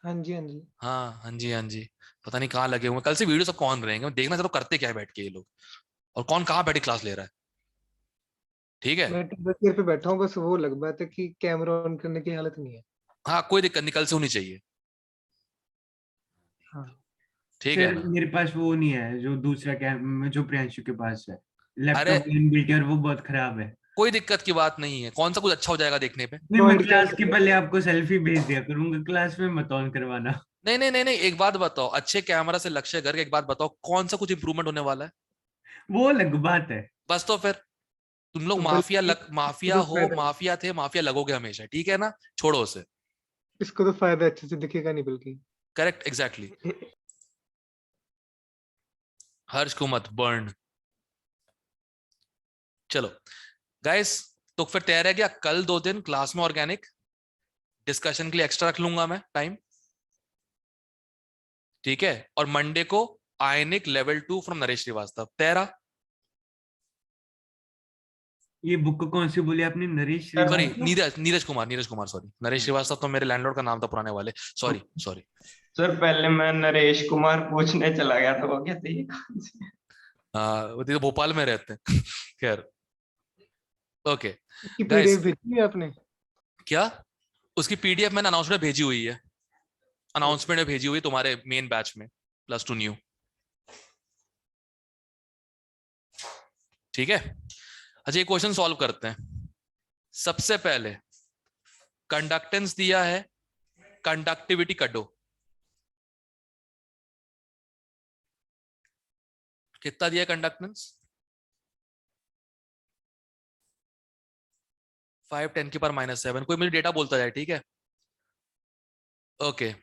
हाँ जी हाँ जी। हाँ हाँ जी हाँ जी। पता नहीं कहाँ लगे हुए हैं। कल से वीडियो सब कौन रहेंगे, देखना चलो करते क्या है बैठ के ये लोग, और कौन कहाँ बैठे क्लास ले रहा है। ठीक है, मैं टेबल चेयर पे बैठा हूँ, बस वो लग बात है कि कैमरा ऑन करने की हालत नहीं है। हाँ कोई दिक्कत नहीं, कल से होनी चाहिए। हाँ ठीक है सर ना? मेरे पास वो नहीं है जो दूसरा कैम जो प्रियांशु के पास है, अरे लैपटॉप इनबिल्ट है और वो बहुत खराब है। कोई दिक्कत की बात नहीं है, कौन सा कुछ अच्छा हो जाएगा देखने पे। नहीं, मैं जॉइंट क्लास के कैमरा। पहले आपको सेल्फी भेज दिया करूंगा, क्लास में मत ऑन करवाना। नहीं नहीं नहीं नहीं, एक बात बताओ, अच्छे कैमरा से लक्ष्य करके एक बात बताओ, कौन सा कुछ इंप्रूवमेंट होने वाला है? वो अलग बात है। बस तो फिर तुम लोग तो माफिया बल्कि माफिया इसको तो हो, फायदा, माफिया थे, माफिया लगोगे हमेशा, ठीक है ना? छोड़ो उसे। इसको तो फायदा अच्छे से दिखेगा नहीं बल्कि। Correct, exactly. हर्ष को मत बर्न। चलो गाइस, तो फिर तैयार है क्या? कल 2 दिन क्लास में ऑर्गेनिक डिस्कशन के लिए एक्स्ट्रा रख लूंगा मैं टाइम, ठीक है? और मंडे को आयनिक लेवल 2 फ्रॉम नरेश श्रीवास्तव। तेरा ये बुक कौन सी बोली आपने, नरेश सॉरी, श्रीवास्तव? नीरज कुमार सॉरी, नरेश श्रीवास्तव तो मेरे लैंडलॉर्ड का नाम था पुराने वाले। Sorry sorry. सर पहले मैं नरेश कुमार पूछने चला गया था, वो कहते ये कौन से? वो तो भोपाल में रहते हैं खैर, ओके इसकी गाइस। पीडीएफ भेजी है आपने? क्या? उसकी पीडीएफ मैंने अनाउंसमेंट भेजी हुई है, ओके। अनाउंसमेंट में भेजी हुई तुम्हारे मेन बैच में, +2 न्यू। ठीक है, अच्छा ये क्वेश्चन सॉल्व करते हैं। सबसे पहले कंडक्टेंस दिया है, कंडक्टिविटी कटो। कितना दिया कंडक्टेंस? 5 10 की पावर -7। कोई मुझे डेटा बोलता जाए, ठीक है? ओके,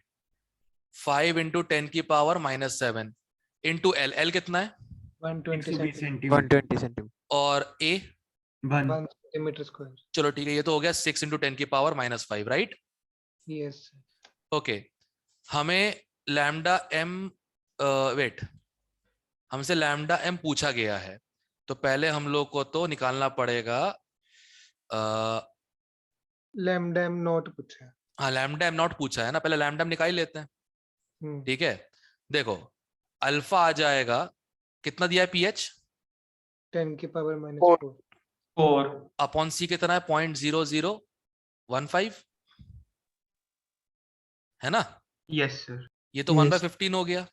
5 × 10 की पावर -7 इंटू एल। एल कितना है? 120 120 सेंटीमीटर। सेंटीमीटर। और ए? 1। 1 सेंटीमीटर स्क्वायर। चलो ठीक है, ये तो हो गया 6 × 10 की पावर -5, राइट? यस। ओके, हमें लैम्डा एम, वेट, हमसे लैम्डा एम पूछा गया है, तो पहले हम लोग को तो निकालना पड़ेगा लैम्डा एम नॉट पूछा है। हाँ लैम्डा एम नॉट पूछा है ना, पहले लैम्डा एम निकाल ही लेते हैं। हम्म। ठीक है, देखो अल्फा आ जाएगा, कितना दिया है पीएच? 10 की पावर -4। 4। अपॉन सी कितना है? 0.0015 है ना? Yes sir. ये तो 1/15 Yes. हो गया,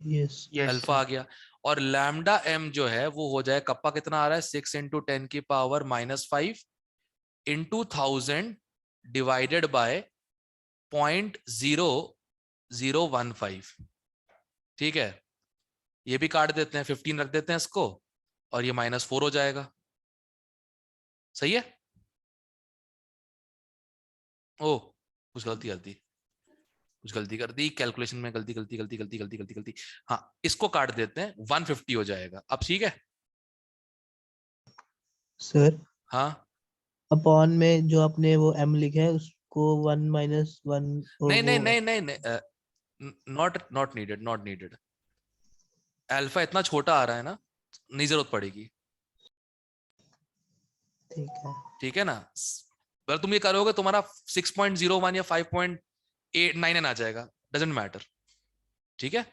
Yes. यस अल्फा आ गया। और लैम्डा एम जो है वो हो जाए, कप्पा कितना आ रहा है? 6 × 10 की पावर -5 इंटू 1000 डिवाइडेड बाय 0.0015। ठीक है, ये भी काट देते हैं, 15 रख देते हैं इसको, और ये -4 हो जाएगा। सही है? ओ कुछ गलती कर दी कैलकुलेशन में, गलती। हाँ इसको काट देते हैं, 150 हो जाएगा अब, ठीक है? Sir, हाँ अपॉन में जो आपने वो m लिखा है उसको 1 - 1 नहीं नहीं वो नहीं नहीं नहीं, नॉट नीडेड। अल्फा इतना छोटा आ रहा है ना, नहीं जरूरत पड़ेगी। ठीक है। ठीक है ना? अगर तुम ये करोगे तुम्हारा 6.01 या 5.899 आ जाएगा, डजेंट मैटर। ठीक है,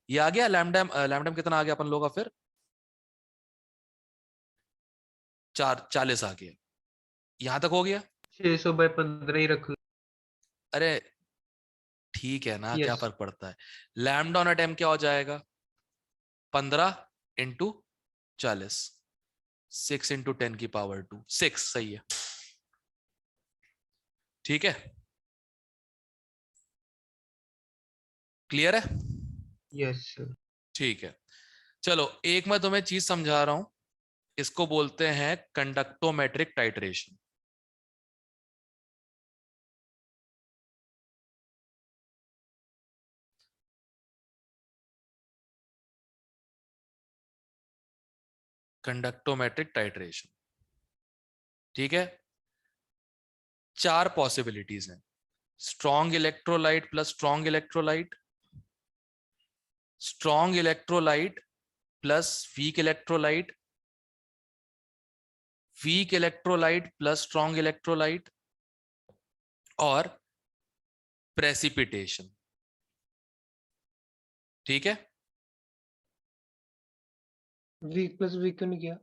ये आ गया लैम्डा कितना आ गया अपन लोग का फिर? 40 आ गया, यहां तक हो गया। 600/15 ही रख लो। अरे ठीक है ना, क्या यस। फर्क पड़ता है? लैम्डा ऑन टाइम क्या हो जाएगा? 15 × 40, 6 × 10 की पावर 2, 6। सही है, ठीक है, क्लियर है? Yes sir. ठीक है, चलो एक मैं तुम्हें चीज समझा रहा हूं, इसको बोलते हैं कंडक्टोमेट्रिक टाइट्रेशन। कंडक्टोमेट्रिक टाइट्रेशन, ठीक है। 4 पॉसिबिलिटीज हैं, strong electrolyte plus strong electrolyte, strong electrolyte plus weak electrolyte, weak electrolyte plus strong electrolyte, और प्रेसिपिटेशन, ठीक है। वीक प्लस वीक क्यों नहीं किया?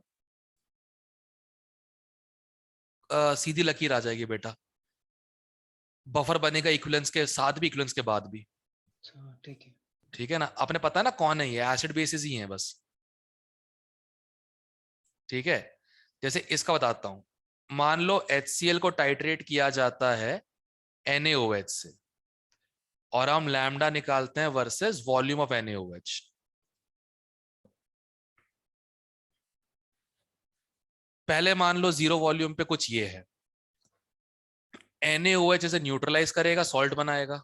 सीधी लकीर आ जाएगी बेटा, बफर बनेगा इक्विवेलेंस के साथ भी, इक्विवेलेंस के बाद भी, अच्छा ठीक है। ठीक है ना। आपने पता है ना कौन है ये, एसिड बेसिस ही है बस, ठीक है। जैसे इसका बताता हूं, मान लो HCl को टाइट्रेट किया जाता है NaOH से, और हम लैम्डा निकालते हैं वर्सेस वॉल्यूम ऑफ NaOH। पहले मान लो 0 वॉल्यूम पे कुछ ये है, NaOH इसे न्यूट्रलाइज करेगा, सॉल्ट बनाएगा,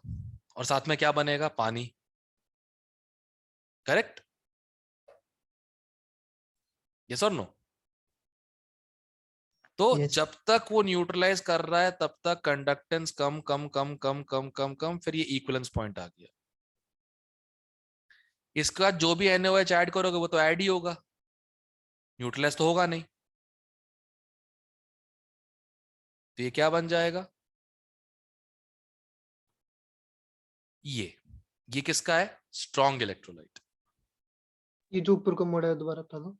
और साथ में क्या बनेगा, पानी, करेक्ट, यस और नो। तो Yes. जब तक वो न्यूट्रलाइज कर रहा है तब तक कंडक्टेंस कम कम कम कम कम कम कम, फिर ये इक्विवेलेंस पॉइंट आ गया। इसका जो भी NaOH ऐड करोगे वो तो ऐड ही होगा, न्यूट्रलाइज तो होगा नहीं। तो ये क्या बन जाएगा, ये किसका है, स्ट्रॉन्ग इलेक्ट्रोलाइट। ये जो ऊपर को मोड़ा है दोबारा बता दो।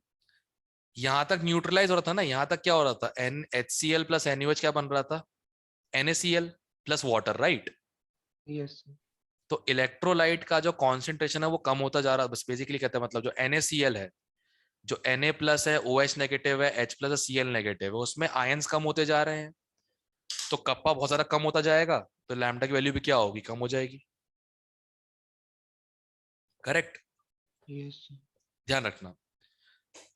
यहां तक न्यूट्रलाइज हो रहा था ना, यहां तक क्या हो रहा था, NHCl प्लस NaOH क्या बन रहा था, NaCl plus water, right. Yes तो इलेक्ट्रोलाइट का जो कॉन्सेंट्रेशन है वो कम होता जा रहा है, बस बेसिकली कहते हैं, मतलब जो NaCl है, जो Na प्लस है, OH नेगेटिव है, H प्लस है, Cl नेगेटिव है, उसमें आयंस कम होते जा रहे हैं, तो कप्पा बहुत ज्यादा कम होता जाएगा, तो लैम्डा की वैल्यू भी क्या होगी, कम हो जाएगी, करेक्ट। यस ध्यान रखना।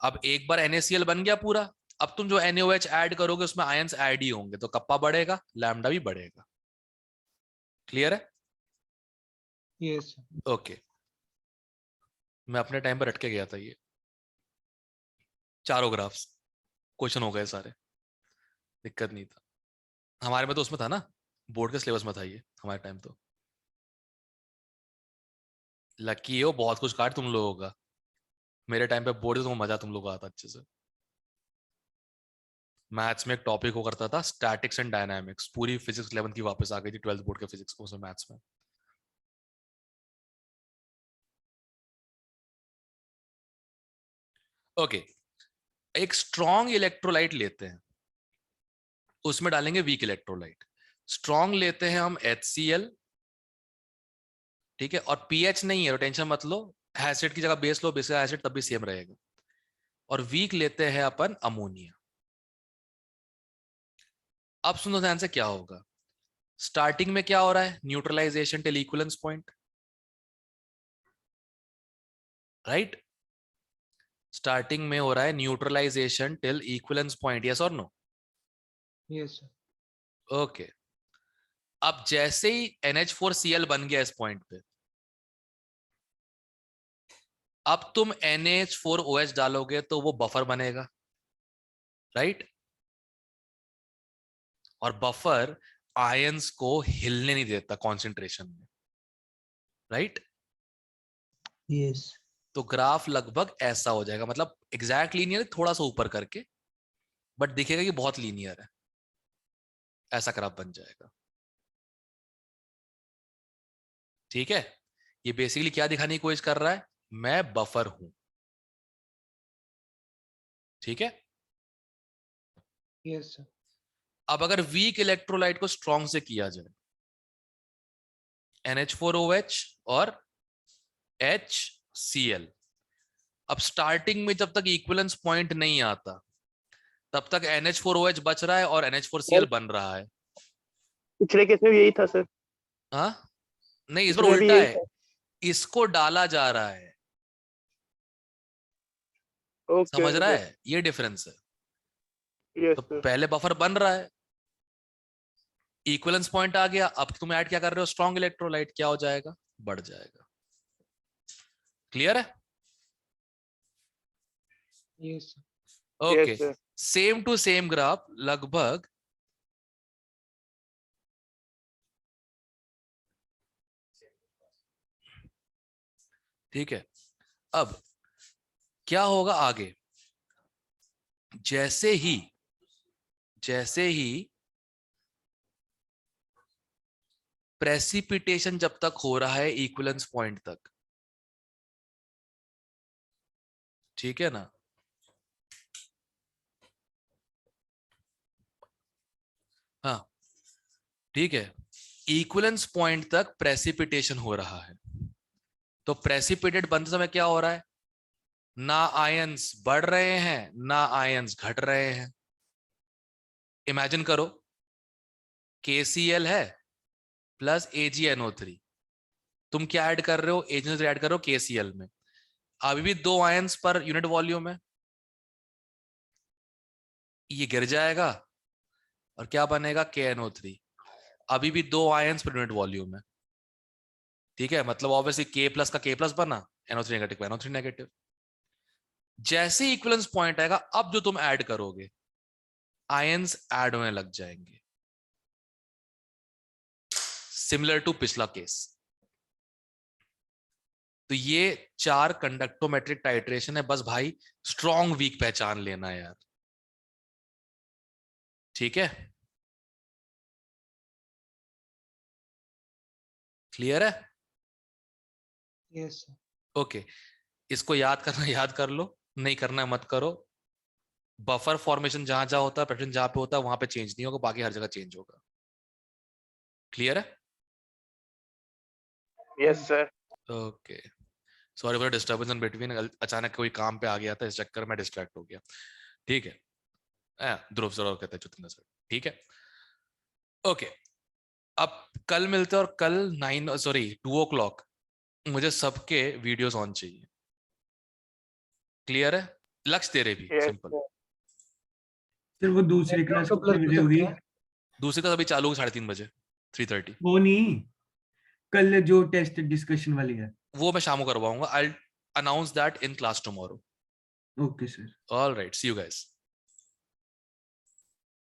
अब एक बार NaCl बन गया पूरा, अब तुम जो NaOH ऐड करोगे उसमें आयंस ऐड ही होंगे, तो कप्पा बढ़ेगा, लैम्डा भी बढ़ेगा, क्लियर है। यस ओके, मैं अपने टाइम पर अटके गया था, ये चारों ग्राफ्स क्वेश्चन हो गए सारे, दिक्कत नहीं था। हमारे में तो उसमें था ना, बोर्ड के सिलेबस में था ये हमारे टाइम तो। लकी हो, बहुत कुछ काट तुम लोगों का, मेरे टाइम पे बोर्ड से तो मजा तुम लोगों को आता अच्छे से। मैथ्स में एक टॉपिक हो करता था स्टैटिक्स एंड डायनामिक्स, पूरी फिजिक्स 11th की वापस आ गई थी 12th बोर्ड के फिजिक्स उसमें, मैथ्स में। ओके, एक स्ट्रॉन्ग इलेक्ट्रोलाइट लेते हैं, उसमें डालेंगे वीक इलेक्ट्रोलाइट। स्ट्रॉन्ग लेते हैं हम HCl, ठीक है, और पीएच नहीं है तो टेंशन मत लो, एसिड की जगह बेस लो, बेस का एसिड तब भी सेम रहेगा। और वीक लेते हैं अपन अमोनिया। अब सुनो ध्यान से क्या होगा, स्टार्टिंग में क्या हो रहा है, neutralisation till equivalence point, right. Starting में हो रहा है neutralisation till equivalence point, yes और नो। यस ओके, अब जैसे ही NH4Cl बन गया इस पॉइंट पे, अब तुम NaH4OH डालोगे तो वो बफर बनेगा, राइट। और बफर आयंस को हिलने नहीं देता कॉन्सेंट्रेशन में, राइट। Yes. तो ग्राफ लगभग ऐसा हो जाएगा, मतलब एग्जैक्ट लीनियर, थोड़ा सा ऊपर करके, बट दिखेगा कि बहुत लीनियर है, ऐसा ग्राफ बन जाएगा, ठीक है। ये बेसिकली क्या दिखाने की कोशिश कर रहा है, मैं बफर हूं, ठीक है। यस अब अगर वीक इलेक्ट्रोलाइट को स्ट्रॉन्ग से किया जाए, NH4OH और HCl, अब स्टार्टिंग में जब तक इक्विवेलेंस पॉइंट नहीं आता तब तक NH4OH बच रहा है और NH4Cl बन रहा है। पिछले केस में भी यही था सर। हाँ नहीं, इस बार पिछले भी उल्टा यही है, था। इसको डाला जा रहा है, ओके समझ रहा है, ये डिफरेंस है। यस तो सर। पहले बफर बन रहा है, इक्विवेलेंस पॉइंट आ गया, अब तुम ऐड क्या कर रहे हो, स्ट्रॉन्ग इलेक्ट्रोलाइट, क्या हो जाएगा, बढ़ जाएगा। क्लियर है? Yes okay, yes sir. Same to same graph लगभग ठीक है। अब क्या होगा आगे, जैसे ही प्रेसिपिटेशन जब तक हो रहा है इक्विवेलेंस पॉइंट तक, ठीक है ना, हाँ ठीक है, इक्विवेलेंस पॉइंट तक प्रेसिपिटेशन हो रहा है। तो प्रेसिपिटेट बनते समय क्या हो रहा है, ना आयंस बढ़ रहे हैं ना आयंस घट रहे हैं। इमेजिन करो KCl है प्लस AgNO3, तुम क्या ऐड कर रहे हो, AgNO3 ऐड कर रहे हो KCl में, अभी भी 2 आयंस पर यूनिट वॉल्यूम है, ये गिर जाएगा और क्या बनेगा KNO3, अभी भी 2 आयंस पर यूनिट वॉल्यूम है। ठीक है, मतलब ऑब्वियसली K प्लस का K प्लस बना, NO3 नेगेटिव NO3 नेगेटिव। जैसे इक्विवेलेंस पॉइंट आएगा, अब जो तुम ऐड करोगे आयंस ऐड होने लग जाएंगे, सिमिलर टू पिछला केस। तो ये 4 कंडक्टोमेट्रिक टाइट्रेशन है, बस भाई स्ट्रॉन्ग वीक पहचान लेना यार, ठीक है, क्लियर है? यस ओके, इसको याद करना याद कर लो, नहीं करना मत करो। बफर फॉर्मेशन जहां जहां होता है, पैटर्न जहां पे होता है वहां पे चेंज नहीं होगा, बाकी हर जगह चेंज होगा। क्लियर है? Yes sir. Okay, sorry for disturbance in between, अचानक कोई काम पे आ गया था, इस चक्कर में डिस्ट्रैक्ट हो गया। ठीक है, ध्रुव सर और कहते हैं चुतिंदर सर, ठीक है। ओके, अब कल मिलते हैं, और कल 2 o'clock मुझे सबके वीडियोस ऑन चाहिए। क्लियर है? लक्ष्य तेरे भी यस सिंपल। सर। सर वो दूसरी क्लास तो कितने प्लस बजे होगी? दूसरी का अभी चालू होगी 3:30 बजे, 3:30। वो नहीं, कल जो टेस्ट डिस्कशन वाली है। वो मैं शाम को करवाऊंगा, I announce that in class tomorrow. Okay sir. All right, see you guys.